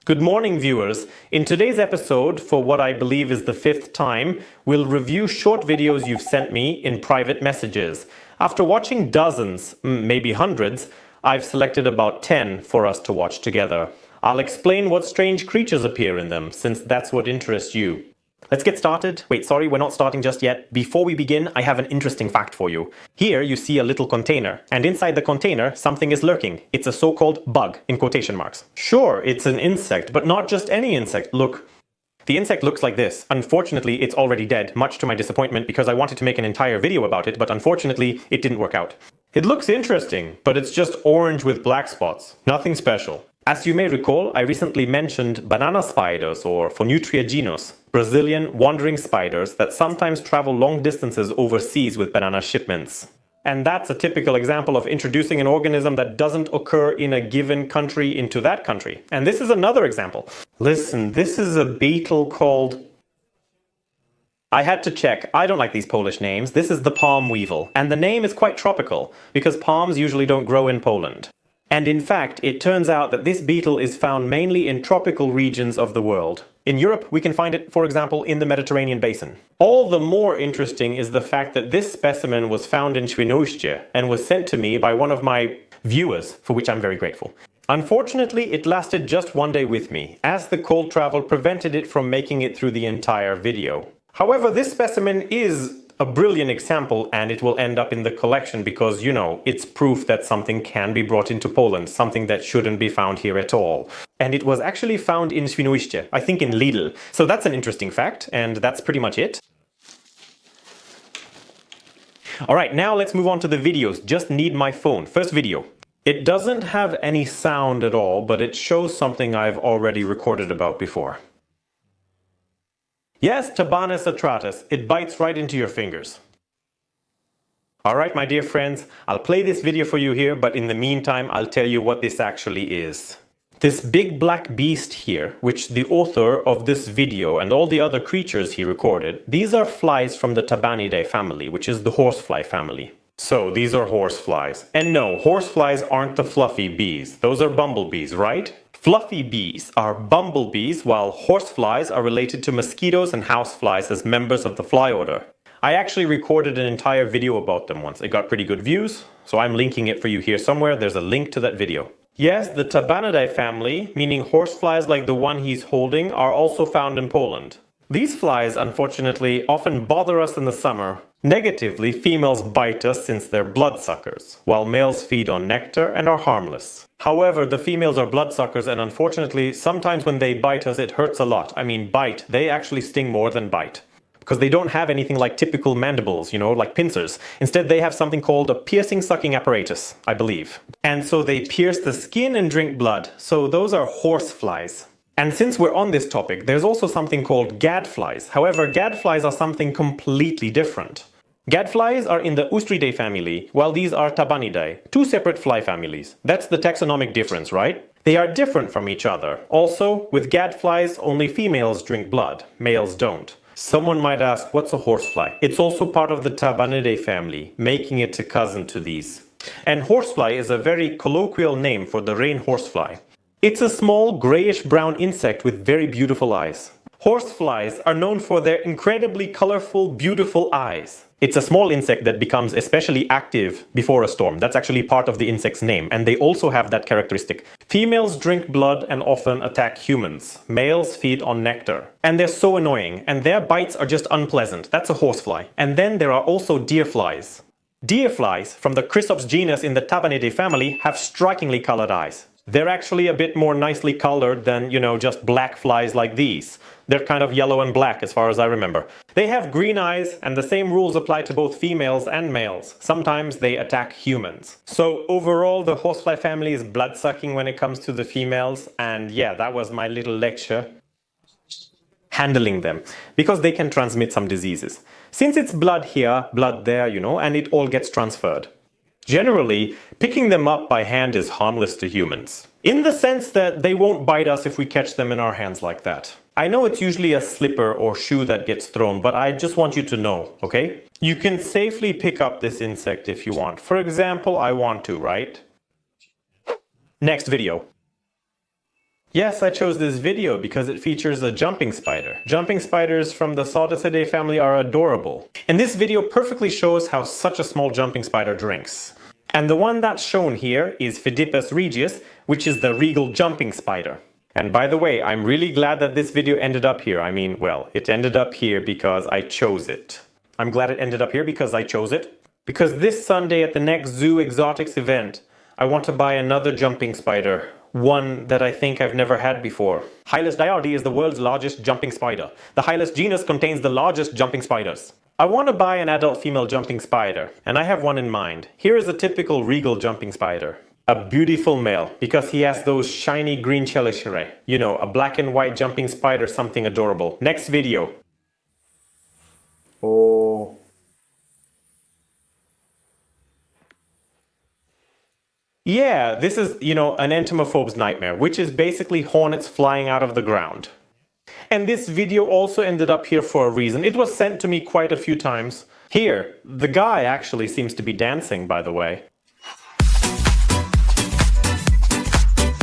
Good morning, viewers. In today's episode, for what I believe is the 5th time, we'll review short videos you've sent me in private messages. After watching dozens, maybe hundreds, I've selected about 10 for us to watch together. I'll explain what strange creatures appear in them, since that's what interests you. Let's get started. Wait, sorry, we're not starting just yet. Before we begin, I have an interesting fact for you. Here you see a little container, and inside the container, something is lurking. It's a so-called bug, in quotation marks. Sure, it's an insect, but not just any insect. Look. The insect looks like this. Unfortunately, it's already dead, much to my disappointment, because I wanted to make an entire video about it, but unfortunately, it didn't work out. It looks interesting, but it's just orange with black spots. Nothing special. As you may recall, I recently mentioned banana spiders, or Phonutria genus, Brazilian wandering spiders that sometimes travel long distances overseas with banana shipments. And that's a typical example of introducing an organism that doesn't occur in a given country into that country. And this is another example. Listen, this is a beetle called... I had to check. I don't like these Polish names. This is the palm weevil. And the name is quite tropical, because palms usually don't grow in Poland. And in fact, it turns out that this beetle is found mainly in tropical regions of the world. In Europe, we can find it, for example, in the Mediterranean basin. All the more interesting is the fact that this specimen was found in Świnoujście and was sent to me by one of my viewers, for which I'm very grateful. Unfortunately, it lasted just one day with me, as the cold travel prevented it from making it through the entire video. However, this specimen is a brilliant example, and it will end up in the collection because, you know, it's proof that something can be brought into Poland, something that shouldn't be found here at all. And it was actually found in Świnoujście, I think in Lidl. So that's an interesting fact, and that's pretty much it. Alright, now let's move on to the videos. Just need my phone. First video. It doesn't have any sound at all, but it shows something I've already recorded about before. Yes, Tabanus atratus. It bites right into your fingers. Alright, my dear friends, I'll play this video for you here, but in the meantime, I'll tell you what this actually is. This big black beast here, which the author of this video and all the other creatures he recorded, these are flies from the Tarantulas family, which is the horsefly family. So, these are horseflies. And no, horseflies aren't the fluffy bees. Those are bumblebees, right? Fluffy bees are bumblebees, while horseflies are related to mosquitoes and houseflies as members of the fly order. I actually recorded an entire video about them once. It got pretty good views, so I'm linking it for you here somewhere. There's a link to that video. Yes, the Tarantulas family, meaning horseflies like the one he's holding, are also found in Poland. These flies, unfortunately, often bother us in the summer. Negatively, females bite us since they're bloodsuckers, while males feed on nectar and are harmless. However, the females are bloodsuckers, and unfortunately, sometimes when they bite us, it hurts a lot. I mean, bite. They actually sting more than bite. Because they don't have anything like typical mandibles, you know, like pincers. Instead, they have something called a piercing sucking apparatus, I believe. And so they pierce the skin and drink blood. So those are horseflies. And since we're on this topic, there's also something called gadflies. However, gadflies are something completely different. Gadflies are in the Ostridae family, while these are Tabanidae, two separate fly families. That's the taxonomic difference, right? They are different from each other. Also, with gadflies, only females drink blood, males don't. Someone might ask, what's a horsefly? It's also part of the Tabanidae family, making it a cousin to these. And horsefly is a very colloquial name for the rain horsefly. It's a small grayish-brown insect with very beautiful eyes. Horseflies are known for their incredibly colorful, beautiful eyes. It's a small insect that becomes especially active before a storm. That's actually part of the insect's name, and they also have that characteristic. Females drink blood and often attack humans. Males feed on nectar. And they're so annoying, and their bites are just unpleasant. That's a horsefly. And then there are also deerflies. Deerflies, from the Chrysops genus in the Tabanidae family, have strikingly colored eyes. They're actually a bit more nicely colored than, you know, just black flies like these. They're kind of yellow and black as far as I remember. They have green eyes, and the same rules apply to both females and males. Sometimes they attack humans. So overall, the horsefly family is blood-sucking when it comes to the females, and yeah, that was my little lecture. Handling them, because they can transmit some diseases. Since it's blood here, blood there, you know, and it all gets transferred. Generally, picking them up by hand is harmless to humans, in the sense that they won't bite us if we catch them in our hands like that. I know it's usually a slipper or shoe that gets thrown, but I just want you to know, okay? You can safely pick up this insect if you want. For example, I want to, right? Next video. Yes, I chose this video because it features a jumping spider. Jumping spiders from the Saudicidae family are adorable. And this video perfectly shows how such a small jumping spider drinks. And the one that's shown here is Phidippus regius, which is the regal jumping spider. And by the way, I'm really glad that this video ended up here. I mean, well, it ended up here because I chose it. I'm glad it ended up here because I chose it. Because this Sunday at the next Zoo Exotics event, I want to buy another jumping spider. One that I think I've never had before. Hylas diardi is the world's largest jumping spider. The Hylas genus contains the largest jumping spiders. I want to buy an adult female jumping spider, and I have one in mind. Here is a typical regal jumping spider. A beautiful male, because he has those shiny green chelicerae. You know, a black and white jumping spider, something adorable. Next video. Oh. Yeah, this is, an entomophobe's nightmare, which is basically hornets flying out of the ground. And this video also ended up here for a reason. It was sent to me quite a few times. Here, the guy actually seems to be dancing, by the way.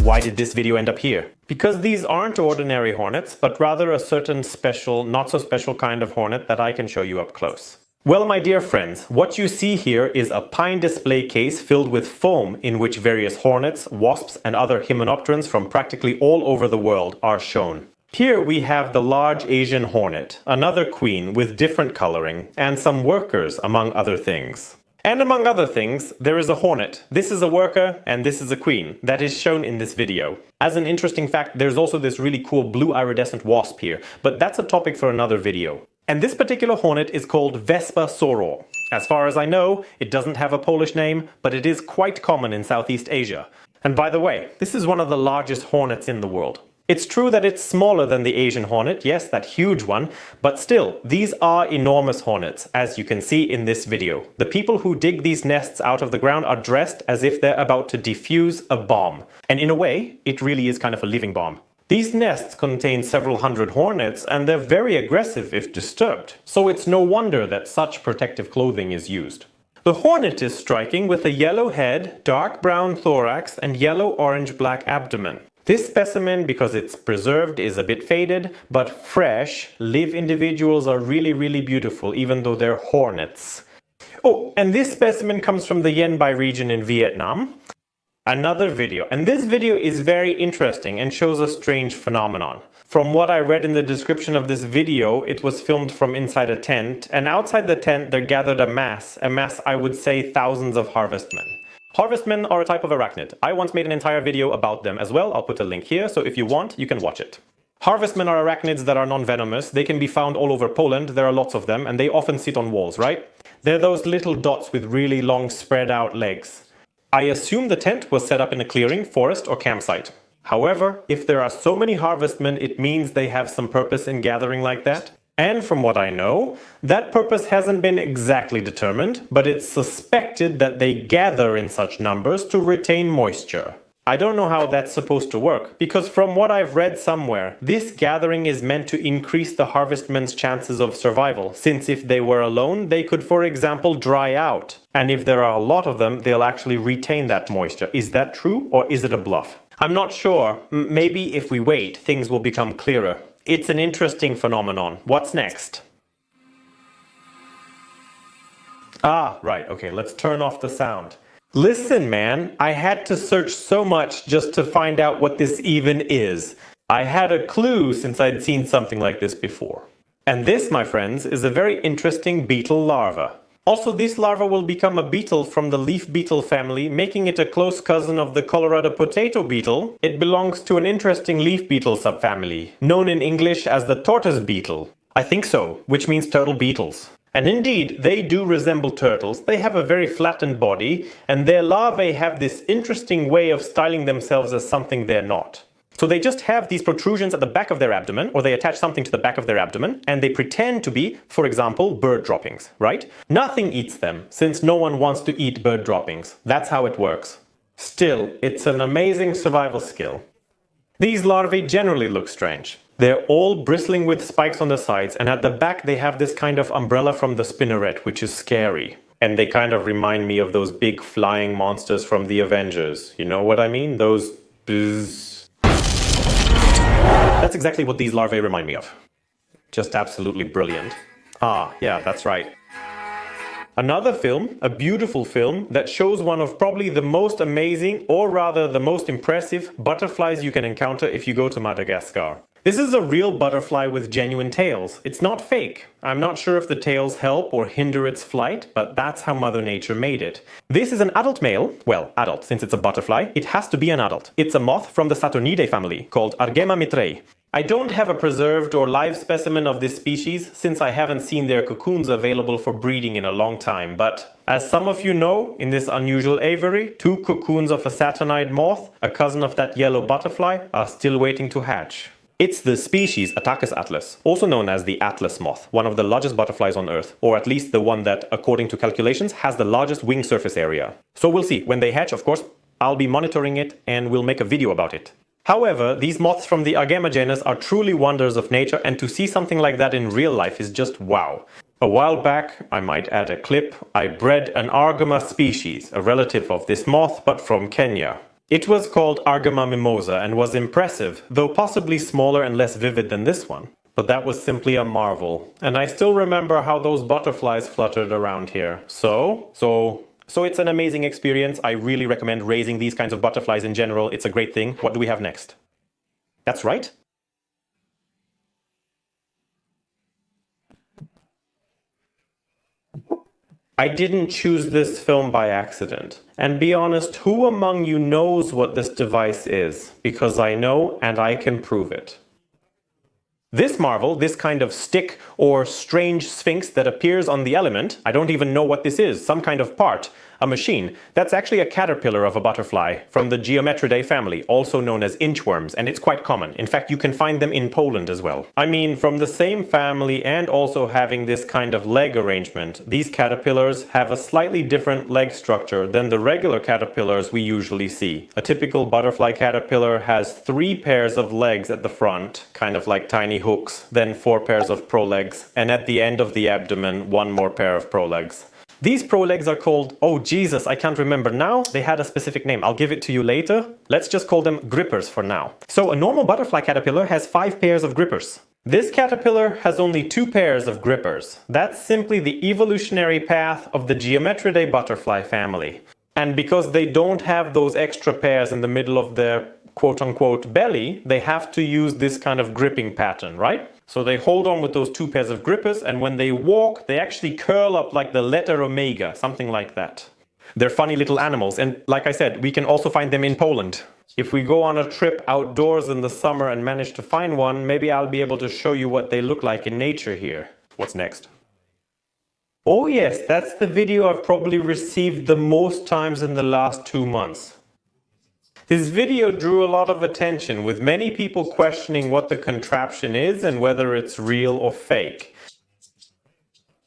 Why did this video end up here? Because these aren't ordinary hornets, but rather a certain special, not so special kind of hornet that I can show you up close. Well, my dear friends, what you see here is a pine display case filled with foam in which various hornets, wasps, and other Hymenopterans from practically all over the world are shown. Here we have the large Asian hornet, another queen with different coloring, and some workers, among other things. And among other things, there is a hornet. This is a worker, and this is a queen. That is shown in this video. As an interesting fact, there's also this really cool blue iridescent wasp here, but that's a topic for another video. And this particular hornet is called Vespa soror. As far as I know, it doesn't have a Polish name, but it is quite common in Southeast Asia. And by the way, this is one of the largest hornets in the world. It's true that it's smaller than the Asian hornet, yes, that huge one, but still, these are enormous hornets, as you can see in this video. The people who dig these nests out of the ground are dressed as if they're about to defuse a bomb. And in a way, it really is kind of a living bomb. These nests contain several hundred hornets, and they're very aggressive if disturbed, so it's no wonder that such protective clothing is used. The hornet is striking with a yellow head, dark brown thorax, and yellow orange-black abdomen. This specimen, because it's preserved, is a bit faded, but fresh, live individuals are really beautiful, even though they're hornets. Oh, and this specimen comes from the Yen Bai region in Vietnam. Another video, and this video is very interesting and shows a strange phenomenon. From what I read in the description of this video, it was filmed from inside a tent, and outside the tent there gathered a mass I would say thousands of harvestmen. Harvestmen are a type of arachnid. I once made an entire video about them as well. I'll put a link here, so if you want, you can watch it. Harvestmen are arachnids that are non-venomous. They can be found all over Poland. There are lots of them, and they often sit on walls, right? They're those little dots with really long spread out legs. I assume the tent was set up in a clearing, forest, or campsite. However, if there are so many harvestmen, it means they have some purpose in gathering like that. And from what I know, that purpose hasn't been exactly determined, but it's suspected that they gather in such numbers to retain moisture. I don't know how that's supposed to work, because from what I've read somewhere, this gathering is meant to increase the harvestmen's chances of survival, since if they were alone, they could, for example, dry out. And if there are a lot of them, they'll actually retain that moisture. Is that true, or is it a bluff? I'm not sure. Maybe if we wait, things will become clearer. It's an interesting phenomenon. What's next? Ah, right, okay, let's turn off the sound. Listen, man, I had to search so much just to find out what this even is. I had a clue since I'd seen something like this before. And this, my friends, is a very interesting beetle larva. Also, this larva will become a beetle from the leaf beetle family, making it a close cousin of the Colorado potato beetle. It belongs to an interesting leaf beetle subfamily, known in English as the tortoise beetle. I think so, which means turtle beetles. And indeed, they do resemble turtles. They have a very flattened body, and their larvae have this interesting way of styling themselves as something they're not. So they just have these protrusions at the back of their abdomen, or they attach something to the back of their abdomen, and they pretend to be, for example, bird droppings, right? Nothing eats them, since no one wants to eat bird droppings. That's how it works. Still, it's an amazing survival skill. These larvae generally look strange. They're all bristling with spikes on the sides, and at the back they have this kind of umbrella from the spinneret, which is scary. And they kind of remind me of those big flying monsters from the Avengers. You know what I mean? Those bzzz. that's exactly what these larvae remind me of. Just absolutely brilliant. Ah, yeah, that's right. Another film, a beautiful film, that shows one of probably the most amazing, or rather the most impressive, butterflies you can encounter if you go to Madagascar. This is a real butterfly with genuine tails. It's not fake. I'm not sure if the tails help or hinder its flight, but that's how Mother Nature made it. This is an adult male. Well, adult, since it's a butterfly, it has to be an adult. It's a moth from the Saturnidae family, called Arachnids. I don't have a preserved or live specimen of this species, since I haven't seen their cocoons available for breeding in a long time, but as some of you know, in this unusual aviary, 2 cocoons of a Saturnide moth, a cousin of that yellow butterfly, are still waiting to hatch. It's the species Attacus atlas, also known as the atlas moth, one of the largest butterflies on Earth, or at least the one that, according to calculations, has the largest wing surface area. So we'll see. When they hatch, of course, I'll be monitoring it and we'll make a video about it. However, these moths from the Argema genus are truly wonders of nature, and to see something like that in real life is just wow. A while back, I might add a clip, I bred an Argema species, a relative of this moth, but from Kenya. It was called Argema mimosa and was impressive, though possibly smaller and less vivid than this one. But that was simply a marvel. And I still remember how those butterflies fluttered around here. So it's an amazing experience. I really recommend raising these kinds of butterflies in general. It's a great thing. What do we have next? That's right. I didn't choose this film by accident. And be honest, who among you knows what this device is? Because I know, and I can prove it. This marvel, this kind of stick or strange sphinx that appears on the element, I don't even know what this is, some kind of part, a machine. That's actually a caterpillar of a butterfly from the Geometridae family, also known as inchworms, and it's quite common. In fact, you can find them in Poland as well. I mean, from the same family and also having this kind of leg arrangement, these caterpillars have a slightly different leg structure than the regular caterpillars we usually see. A typical butterfly caterpillar has 3 pairs of legs at the front, kind of like tiny hooks, then 4 pairs of prolegs, and at the end of the abdomen, 1 more pair of prolegs. These prolegs are called, oh Jesus, I can't remember now. They had a specific name. I'll give it to you later. Let's just call them grippers for now. So a normal butterfly caterpillar has 5 pairs of grippers. This caterpillar has only 2 pairs of grippers. That's simply the evolutionary path of the Geometridae butterfly family. And because they don't have those extra pairs in the middle of their quote-unquote belly, they have to use this kind of gripping pattern, right? So they hold on with those 2 pairs of grippers, and when they walk, they actually curl up like the letter omega, something like that. They're funny little animals, and like I said, we can also find them in Poland. If we go on a trip outdoors in the summer and manage to find one, maybe I'll be able to show you what they look like in nature here. What's next? Oh yes, that's the video I've probably received the most times in the last 2 months. This video drew a lot of attention, with many people questioning what the contraption is and whether it's real or fake.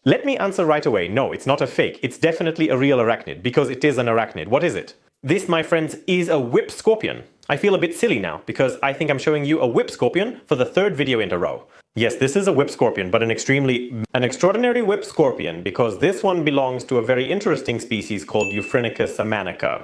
Let me answer right away. No, it's not a fake. It's definitely a real arachnid, because it is an arachnid. What is it? This, my friends, is a whip scorpion. I feel a bit silly now, because I think I'm showing you a whip scorpion for the 3rd video in a row. Yes, this is a whip scorpion, but an extraordinary whip scorpion, because this one belongs to a very interesting species called Euphrynicus amanica.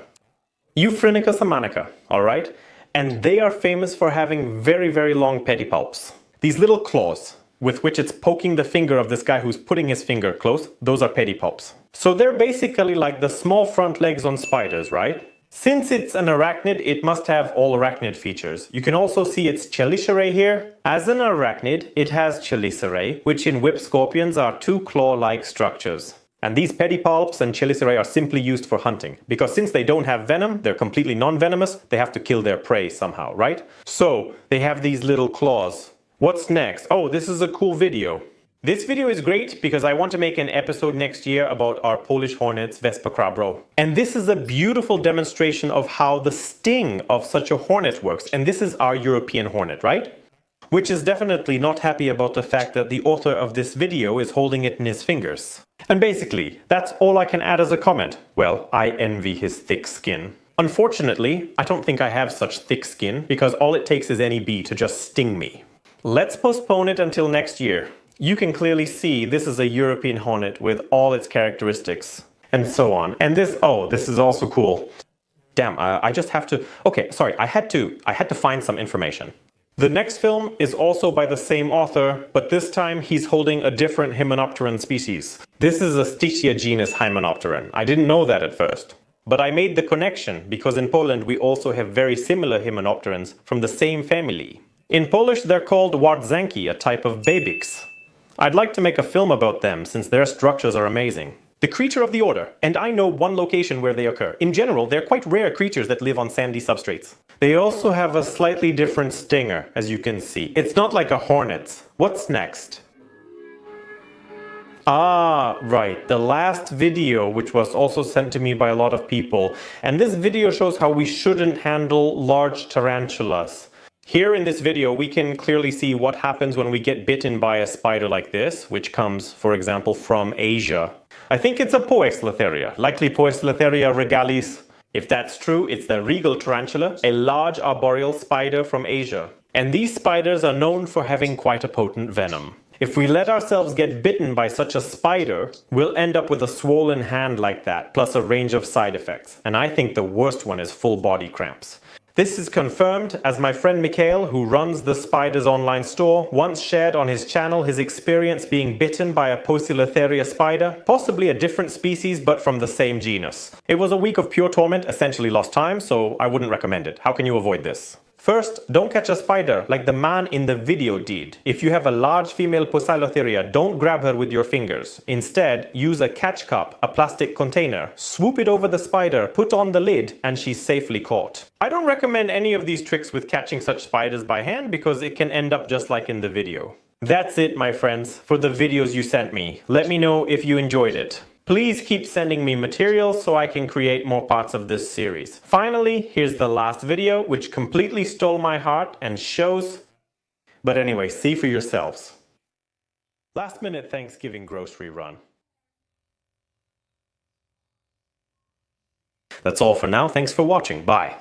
Euphrynicus amanica, alright? And they are famous for having very, very long pedipalps. These little claws, with which it's poking the finger of this guy who's putting his finger close, those are pedipalps. So they're basically like the small front legs on spiders, right? Since it's an arachnid, it must have all arachnid features. You can also see its chelicerae here. As an arachnid, it has chelicerae, which in whip scorpions are 2 claw-like structures. And these pedipalps and chelicerae are simply used for hunting, because since they don't have venom, they're completely non-venomous, they have to kill their prey somehow, right? So they have these little claws. What's next? Oh, this is a cool video. This video is great because I want to make an episode next year about our Polish hornets, Vespa crabro. And this is a beautiful demonstration of how the sting of such a hornet works. And this is our European hornet, right? Which is definitely not happy about the fact that the author of this video is holding it in his fingers. And basically, that's all I can add as a comment. Well, I envy his thick skin. Unfortunately, I don't think I have such thick skin, because all it takes is any bee to just sting me. Let's postpone it until next year. You can clearly see this is a European hornet with all its characteristics, and so on. And this, oh, this is also cool. Damn, I just have to, okay, sorry, I had to find some information. The next film is also by the same author, but this time he's holding a different Hymenopteran species. This is a Stichia genus Hymenopteran. I didn't know that at first. But I made the connection because in Poland we also have very similar Hymenopterans from the same family. In Polish they're called Wartzenki, a type of Babix. I'd like to make a film about them since their structures are amazing. The creature of the order, and I know one location where they occur. In general, they're quite rare creatures that live on sandy substrates. They also have a slightly different stinger, as you can see. It's not like a Hornets. What's next? Ah, right, the last video, which was also sent to me by a lot of people. And this video shows how we shouldn't handle large tarantulas. Here in this video, we can clearly see what happens when we get bitten by a spider like this, which comes, for example, from Asia. I think it's a Poexletheria, likely Poexletheria regalis. If that's true, it's the regal tarantula, a large arboreal spider from Asia. And these spiders are known for having quite a potent venom. If we let ourselves get bitten by such a spider, we'll end up with a swollen hand like that, plus a range of side effects. And I think the worst one is full body cramps. This is confirmed as my friend Mikhail, who runs the Spiders online store, once shared on his channel his experience being bitten by a Poecilotheria spider, possibly a different species but from the same genus. It was a week of pure torment, essentially lost time, so I wouldn't recommend it. How can you avoid this? First, don't catch a spider like the man in the video did. If you have a large female Poecilotheria, don't grab her with your fingers. Instead, use a catch cup, a plastic container, swoop it over the spider, put on the lid, and she's safely caught. I don't recommend any of these tricks with catching such spiders by hand because it can end up just like in the video. That's it, my friends, for the videos you sent me. Let me know if you enjoyed it. Please keep sending me materials so I can create more parts of this series. Finally, here's the last video, which completely stole my heart and shows... But anyway, see for yourselves. Last minute Thanksgiving grocery run. That's all for now. Thanks for watching. Bye.